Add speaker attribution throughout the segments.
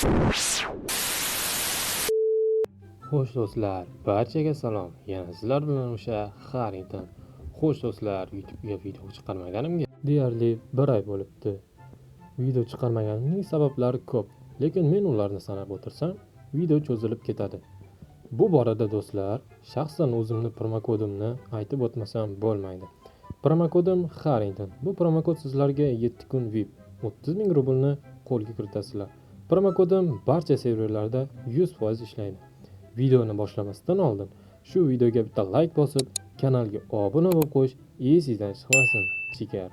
Speaker 1: Xo'sh do'stlar, barchaga salom. Yana sizlar bilan o'sha Harington. Xo'sh do'stlar, YouTube'ga video chiqarmaganimga deyarli 1 oy bo'libdi. Video chiqarmaganimning sabablari ko'p, lekin men ularni sanab o'tirsam, video cho'zilib ketadi. Bu borada do'stlar, shaxsan o'zimni promokodimni aytib o'tmasam bo'lmaydi. Promokodim Harington. Bu promokod sizlarga 7 kun VIP 30 ming rublni qo'lga kiritasizlar. Promokodim barcha serverlarda 100% ishlaydi. Videoni boshlamasdan oldin shu videoga bitta like bosib, kanalga obuna bo'lib qo'yish esingizdan chiqmasin, chikar.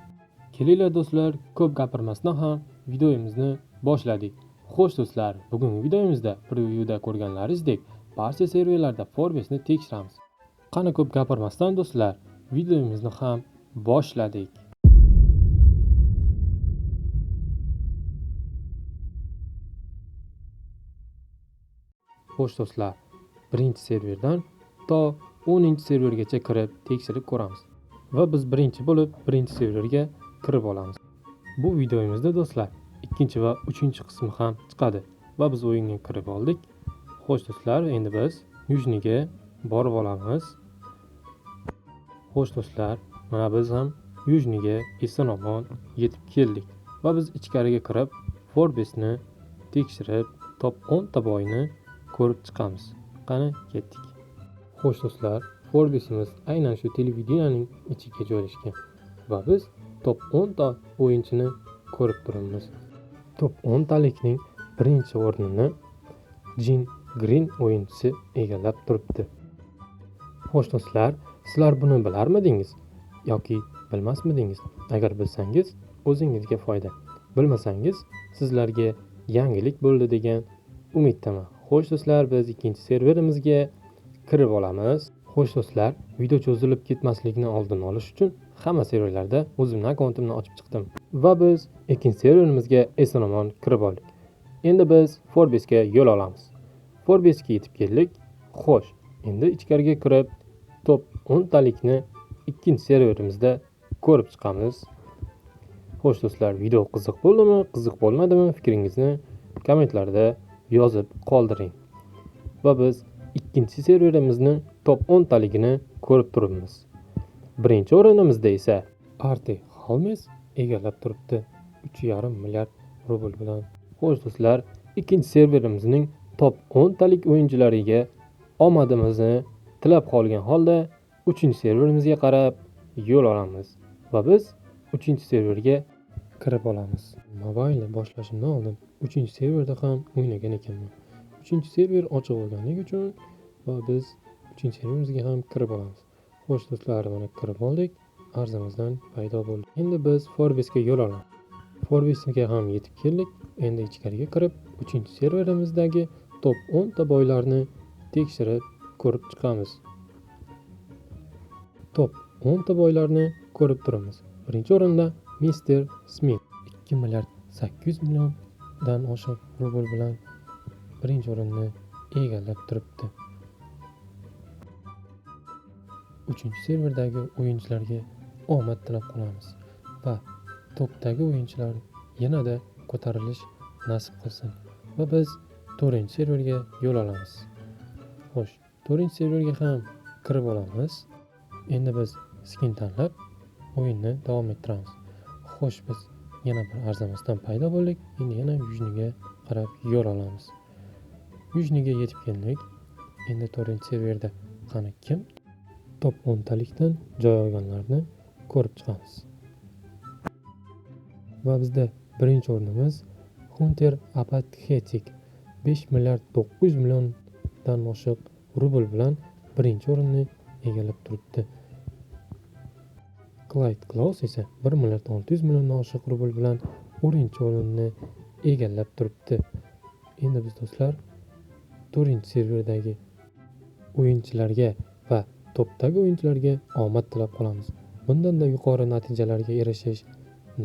Speaker 1: Kelinglar do'stlar, ko'p gapirmasdan ham videomizni boshladik. Xo'sh do'stlar, bugungi videomizda prevyuda ko'rganlaringizdek barcha serverlarda Forbes'ni tekshiramiz. Qani ko'p gapirmasdan do'stlar, videomizni ham boshladik. Xo'sh do'stlar, birinchi serverdan to 10-servergacha kirib tekshirib ko'ramiz. Va biz birinchi bo'lib birinchi serverga kirib olamiz. Bu videomizda do'stlar, ikkinchi va uchinchi qismi ham chiqadi va biz o'yinga kirib oldik. Xo'sh do'stlar, endi biz yujniga borib olamiz. Xo'sh do'stlar, mana biz ham yujniga eson-omon yetib keldik va biz ichkariga kirib Forbes'ni tekshirib top 10 ta boyni ko'rib chiqamiz. Qani ketdik. Xo'sh do'stlar, Forbes'imiz aynan shu televideniyaning ichiga joylashgan va biz top 10 ta o'yinchini ko'rib turibmiz. Top 10 talikning birinchi o'rnini Jin Green o'yinchisi egallab turibdi. Xo'sh do'stlar, sizlar buni bilarmidingiz yoki bilmasmidingiz? Agar bilsangiz, o'zingizga foyda. Bilmasangiz, sizlarga yangilik bo'ldi degan umiddaman. Xo'sh do'stlar, biz ikkinchi serverimizga kirib olamiz. Xo'sh do'stlar, video cho'zilib ketmasligini oldini olish uchun hamma serverlarda o'zimning akkauntimni ochib chiqdim va biz ikkinchi serverimizga eson-omon kirib oldik. Endi biz Forbes'ga yo'l olamiz. Forbes'ga yetib keldik. Xo'sh, endi ichkariga kirib top 10 talikni ikkinchi serverimizda ko'rib chiqamiz. Xo'sh do'stlar, video qiziq bo'ldimi, qiziq bo'lmadimi, fikringizni kommentlarda yozib qoldiring. Va biz ikkinchi serverimizni top 10 taligini ko'rib turibmiz. Birinchi o'rinimizda esa Arti Holmes egallab turibdi 3,5 milliard rubl bilan. Xo'sh do'stlar, ikkinchi serverimizning top 10 talik o'yinchilariga omadimizni tilab qolgan holda 3-serverimizga qarab yo'l olamiz va biz 3-serverga kirib olamiz. Mobilni boshlashimdan oldin 3-serverda ham o'ynagan ekanman. 3-server ochiq bo'lganligi uchun va biz 3-serverimizga ham kirib olamiz. Xo'sh do'stlar, mana kirib oldik. Arzimizdan paydo bo'ldi. Endi biz Forbes'ga yo'l olamiz. Forbes'ga ham yetib keldik. Endi ichkariga kirib 3-serverimizdagi top 10 ta boylarni tekshirib ko'rib chiqamiz. Top 10 ta boylarni ko'rib turamiz. Birinchi o'rinda Mr. Smith 2 milliard 800 milliondan oshiq rubl bilan birinchi o'rinni egallab turibdi. 3-serverdagi o'yinchilarga omad tilab qolamiz va topdagi o'yinchilar yanada ko'tarilish nasib qilsin va biz 4-serverga yo'l olamiz. Xo'sh, 4-serverga ham kirib olamiz. Endi biz skin tanlab o'yinni davom ettiramiz. Xo'sh, biz yana bir arzamasdan paydo bo'ldik. Endi yana yujniga qarab yo'l olamiz. Yujniga yetib keldik. Endi 4-serverda qani kim top 10 talikdan joy olganlarni ko'rib chiqamiz. Va bizda birinchi o'rnimiz Hunter Apathetic 5 milliard 900 milliondan oshiq rubl bilan birinchi o'rinni egallab turibdi. Clyde Klaus esa 1 milliard 600 milliondan oshiq rubl bilan 4-o'rinni egallab turibdi. Endi biz do'stlar 4-serverdagi o'yinchilarga va topdagi o'yinchilarga omad tilab qolamiz. Bundan-da yuqori natijalarga erishish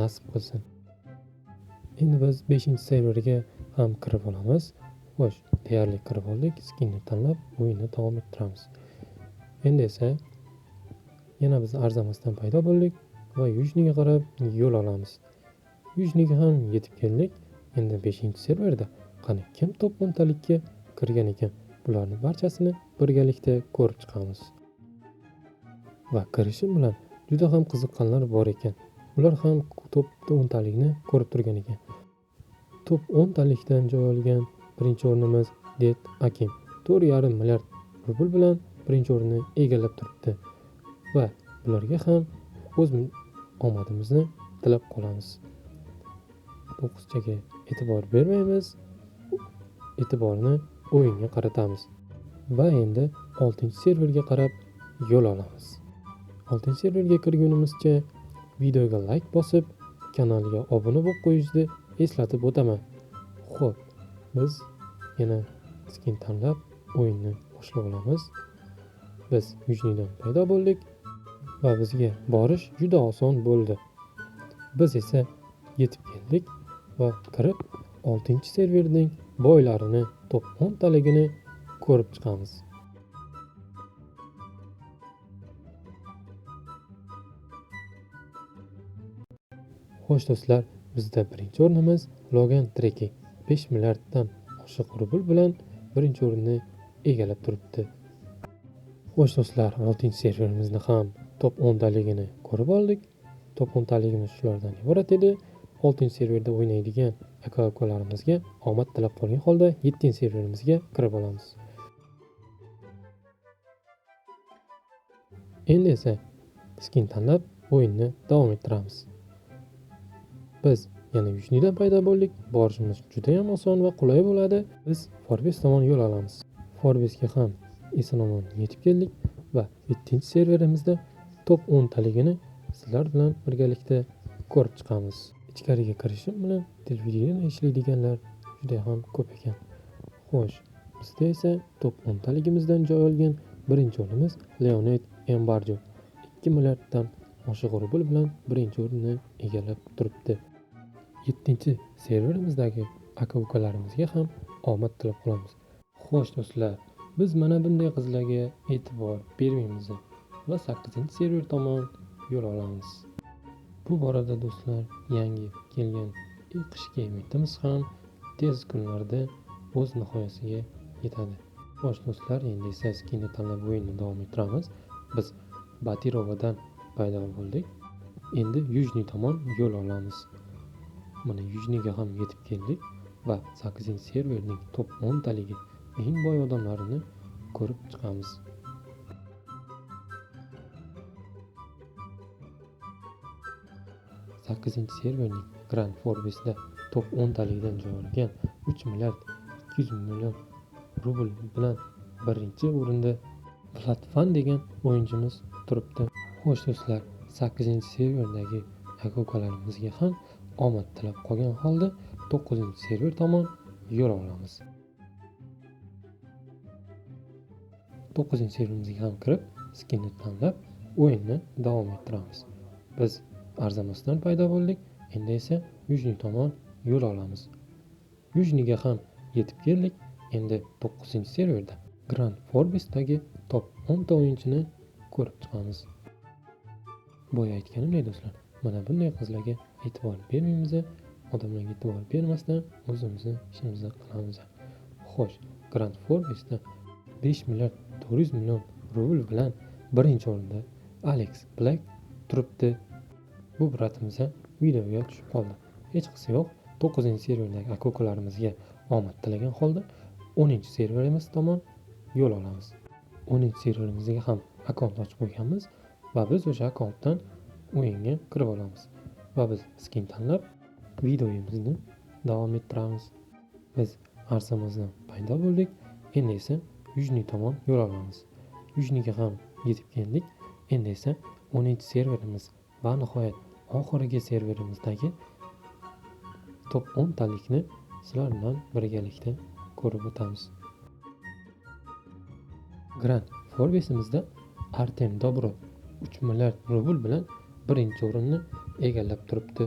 Speaker 1: nasib qilsin. Endi biz 5-serverga ham kirib olamiz. Xo'sh, deyarli kirib oldik. Skinni tanlab o'yinni davom ettiramiz. Endi esa yana biz arzamasdan paydo bo'ldik va yujniga qarab yo'l olamiz. Yujniga ham yetib keldik. Endi 5-serverda Qani kim top 10talikka kirgan ekan? Bularning barchasini birgalikda ko'rib chiqamiz. Va kirishim bilan juda ham qiziqqanlar bor ekan. Ular ham top 10talikni ko'rib turgan ekan. Top 10talikdan joy olgan birinchi o'rnimiz Det Akim 4,5 milliard rubl bilan birinchi o'rinni egallab turibdi. Va bularga ham o'z omadimizni tilab qolamiz. Bu qizchaga e'tibor bermaymiz. E'tiborni o'yinga qaratamiz. Va endi 6-serverga qarab yo'l olamiz. 6-serverga kirgunimizcha videoga like bosib, kanalga obuna bo'lib qo'yishni eslatib o'taman. Xo'p, biz yana skin tanlab o'yinni boshlab olamiz. Biz Yujnidan paydo bo'ldik va bizga borish juda oson bo'ldi. Biz esa yetib keldik va kirib 6-serverning boylarini, top 10taligini ko'rib chiqamiz. Xo'sh do'stlar, bizda birinchi o'rnimiz Logan Treki 5 milliarddan oshiq rubl bilan birinchi o'rinni egallab turibdi. Xo'sh do'stlar, 6-serverimizni ham top 10taligini ko'rib oldik. Top 10taligimiz shulardan iborat edi. 6-serverda o'ynaydigan aka-ukalarimizga omad tilab qolgan holda 7-serverimizga kirib olamiz. Endi esa skin tanlab o'yinni davom ettiramiz. Biz yana Yujnidan paydo bo'ldik. Borishimiz juda ham oson va qulay bo'ladi. Biz Forbes tomon yo'l olamiz. Forbesga ham eson-omon yetib keldik va 7-serverimizda top 10taligini sizlar bilan birgalikda ko'rib chiqamiz. Ichkariga kirishim bilan televideniyani ishlaydiganlar juda ham ko'p ekan. Xo'sh, bizda esa top 10taligimizdan joy olgan birinchi o'rnimiz Leonid Embarjo 2 milliarddan oshiq rubl bilan birinchi o'rinni egallab turibdi. 7-serverimizdagi aka-ukalarimizga ham omad tilab qolamiz. Xo'sh do'stlar, biz mana bunday qizlarga e'tibor bermaymiz va 8-server tomon yo'l olamiz. Bu borada do'stlar, yangi kelgan qishki eventimiz ham tez kunlarda o'z nihoyasiga yetadi. Xo'sh do'stlar, endi esa skinni tanlab o'yinni davom ettiramiz. Biz Batirovadan paydo bo'ldik. Endi Yujni tomon yo'l olamiz. Mana Yujniga ham yetib keldik va 8-serverning top 10taligi eng boy odamlarini ko'rib chiqamiz. Serverning Grand Forbes'da top 10talikdan joy olgan 3 milliard 200 million rubl bilan birinchi o'rinda Platfan degan o'yinchimiz turibdi. Xo'sh do'stlar, 8-serverdagi aka-ukalarimizga ham omad tilab qolgan holda 9-server tomon yo'l olamiz. 9-serverimizga ham kirib, skinni tanlab o'yinni davom ettiramiz. Biz arzamasdan paydo bo'ldik. Endi esa Yujni tomon yo'l olamiz. Yujniga ham yetib keldik. Endi 9-serverda Grand Forbes'dagi top 10ta o'yinchini ko'rib chiqamiz. Boya aytganimdek do'stlar, mana bunday qizlarga e'tibor bermaymiz, odamlarga e'tibor bermasdan o'zimizni ishimizni qilamiz. Xo'sh, Grand Forbes'da 5 milliard 400 million rubl bilan birinchi o'rinda Alex Black turibdi. Bu bratimiz videoga tushib qoldi. Hech qisi yo'q. 9-serverdagi aka-ukalarimizga omad tilagan holda 10-serverimiz tomon yo'l olamiz. 10-serverimizga ham akkaunt ochib qo'yganmiz va biz o'sha akkauntdan o'yinga kirib olamiz. Va biz skin tanlab videomizni davom ettiramiz. Biz arsamizdan paydo bo'ldik. Endi esa Yujni tomon yo'l olamiz. Yujniga ham yetib keldik. Endi esa 10-serverimiz va nihoyat oxirgi serverimizdagi top 10talikni sizlar bilan birgalikda ko'rib o'tamiz. Grand Forbes'imizda Artem Dobro 3 milliard rubl bilan birinchi o'rinni egallab turibdi.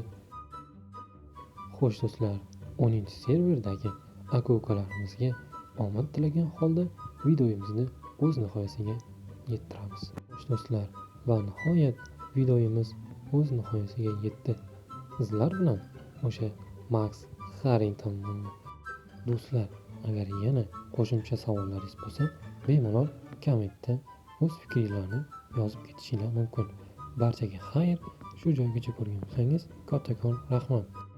Speaker 1: Xo'sh do'stlar, 10-serverdagi aka-ukalarimizga omad tilagan holda videomizni o'z nihoyasiga yetkazamiz. Xo'sh do'stlar, va nihoyat videomiz o'z nihoyasiga yetdi. Sizlar bilan o'sha Max Harrington Do'stlar, agar yana qo'shimcha savollaringiz bo'lsa, bemalol kommentda o'z fikringlarni yozib ketishinglar mumkin. Barchaga xayr. Shu joygacha ko'rgan bo'lsangiz kattakon rahmat.